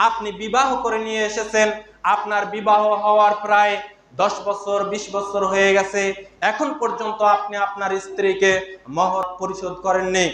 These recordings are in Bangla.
আপনি বিবাহ করে নিয়ে এসেছেন, আপনার বিবাহ হওয়ার প্রায় 10 বছর 20 বছর হয়ে গেছে, এখন পর্যন্ত আপনি আপনার স্ত্রীকে মহর পরিশোধ করেননি।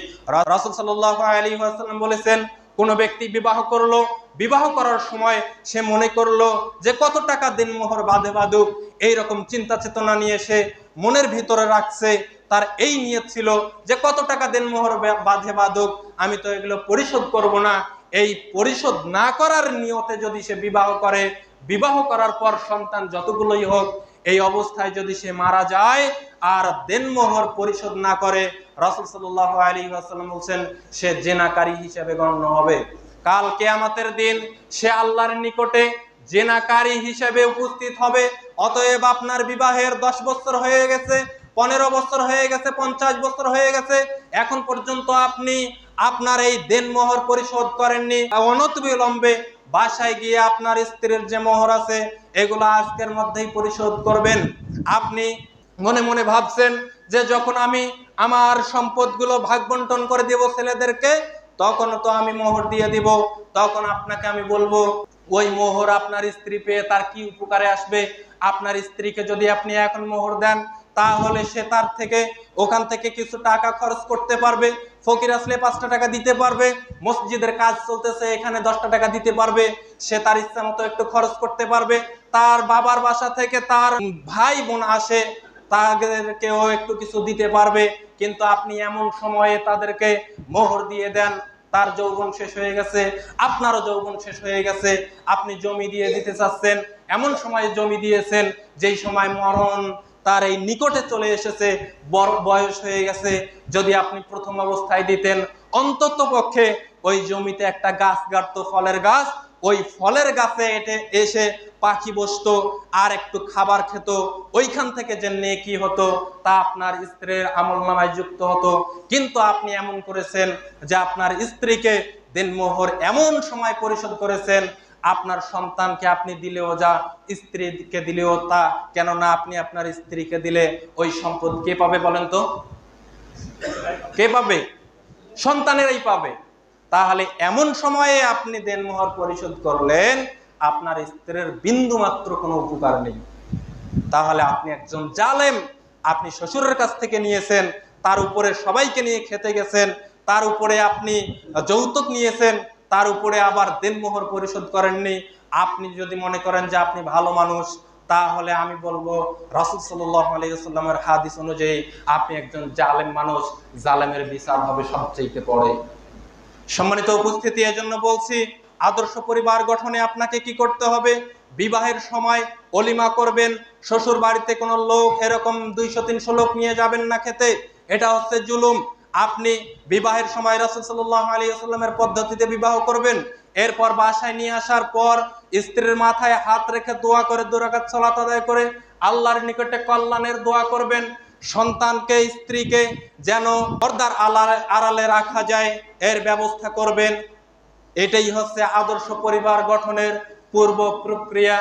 রাসূল সাল্লাল্লাহু আলাইহি ওয়াসাল্লাম বলেছেন, কোন ব্যক্তি বিবাহ করলো, বিবাহ করার সময় সে মনে করলো যে কত টাকা দিনমোহর বাঁধে বাঁধুক, এইরকম চিন্তা চেতনা নিয়ে সে মনের ভিতরে রাখছে, তার এই নিয়ত ছিল যে কত টাকা দিনমোহর বাঁধে বাঁধুক, আমি তো এগুলো পরিশোধ করব না। এই পরিশোধ না করার নিয়তে যদি সে বিবাহ করে, বিবাহ করার পর সন্তান যতগুলোই হোক, এই অবস্থায় যদি সে মারা যায় আর দেনমোহর পরিশোধ না করে, রাসূল সাল্লাল্লাহু আলাইহি ওয়াসাল্লাম বলেন সে জিনাকারী হিসেবে গণ্য হবে। কাল কিয়ামতের দিন সে আল্লাহর নিকটে জিনাকারী হিসেবে উপস্থিত হবে। অতএব আপনার বিবাহের 10 বছর হয়ে গেছে, 15 বছর হয়ে গেছে, 50 বছর হয়ে গেছে, এখন পর্যন্ত আপনি আপনার এই দেনমোহর পরিশোধ করেননি। অনতিবিলম্বে বাসায় গিয়ে আপনার স্ত্রীর যে মোহর আছে এগুলো আজকের মধ্যেই পরিশোধ করবেন। আপনি মনে মনে ভাবছেন যে যখন আমি আমার সম্পদগুলো ভাগ বন্টন করে দেব ছেলেদেরকে, তখন তো আমি মোহর দিয়ে দিব। তখন আপনাকে আমি বলবো, ওই মোহর আপনার স্ত্রী পেয়ে তার কি উপকারে আসবে? আপনার স্ত্রীকে যদি আপনি এখন মোহর দেন, তাহলে সে তার থেকে ওখান থেকে কিছু টাকা খরচ করতে পারবে, ফকির আসলে 5টা টাকা দিতে পারবে, মসজিদের কাজ চলতেছে এখানে 10টা টাকা দিতে পারবে, সে তার ইচ্ছা মতো একটু খরচ করতে পারবে। তার বাবার বাসা থেকে তার ভাই বোন আসে, তাদেরকেও একটু কিছু দিতে পারবে। কিন্তু আপনি এমন সময়ে তাদেরকে মোহর দিয়ে দেন, তার যৌবন শেষ হয়ে গেছে, আপনারও যৌবন শেষ হয়ে গেছে, আপনি জমি দিয়ে দিতে চাচ্ছেন, এমন সময় জমি দিয়েছেন যেই সময় মরণ তার এই নিকটে চলে এসেছে, বড় বয়স হয়ে গেছে। যদি আপনি প্রথম অবস্থায় দিতেন, অন্তত পক্ষে ওই জমিতে একটা গাছ গাড়তো, ফলের গাছ, ওই ফলের গাছে এসে পাখি বসতো আর একটু খাবার খেত, ওইখান থেকে যে নেকি হতো তা আপনার স্ত্রীর আমলনামায় যুক্ত হতো। কিন্তু আপনি এমন করেছেন যে আপনার স্ত্রীকে দেনমোহর এমন সময় পরিশোধ করেছেন, আপনার সন্তানকে আপনি দিলেও যা, স্ত্রীকে দিলেও তা। কেননা আপনি আপনার স্ত্রীকে দিলে ওই সম্পদ কে পাবে বলেন তো? কে পাবে? সন্তানেরাই পাবে। তাহলে এমন সময়ে আপনি দেনমোহর পরিশোধ করলেন, আপনার স্ত্রীর বিন্দু মাত্র কোনো উপকার নেই। তাহলে আপনি একজন জালেম। আপনি শ্বশুরের কাছ থেকে নিয়েছেন, তার উপরে সবাইকে নিয়ে খেতে গেছেন, তার উপরে আপনি যৌতুক নিয়েছেন, তার উপরে আবার দেনমোহর পরিশোধ করেননি। আপনি যদি মনে করেন যে আপনি ভালো মানুষ, তাহলে আমি বলবো রাসূল সাল্লাল্লাহু আলাইহি ওয়াসাল্লামের হাদিস অনুযায়ী আপনি একজন জালেম মানুষ, জালেমের বিচার হবে সবচেয়ে পরে। সম্মানিত উপস্থিতি, এজন্য বলছি আদর্শ পরিবার গঠনে আপনাকে কি করতে হবে? বিবাহের সময় অলিমা করবেন, শ্বশুর বাড়িতে কোনো লোক এরকম 200-300 লোক নিয়ে যাবেন না খেতে, এটা হচ্ছে জুলুম। আপনি বিবাহের সময় রাসূল সাল্লাল্লাহু আলাইহি ওয়াসাল্লামের পদ্ধতিতে বিবাহ করবেন। এরপর বাসায় নিয়ে আসার পর স্ত্রীর মাথায় হাত রেখে দোয়া করে 2 রাকাত সালাত আদায় করে আল্লাহর নিকটে কল্যাণের দোয়া করবেন। সন্তানকে, স্ত্রীকে যেন পর্দার আড়ালে রাখা যায় এর ব্যবস্থা করবেন। এটাই হচ্ছে আদর্শ পরিবার গঠনের পূর্ব প্রক্রিয়া।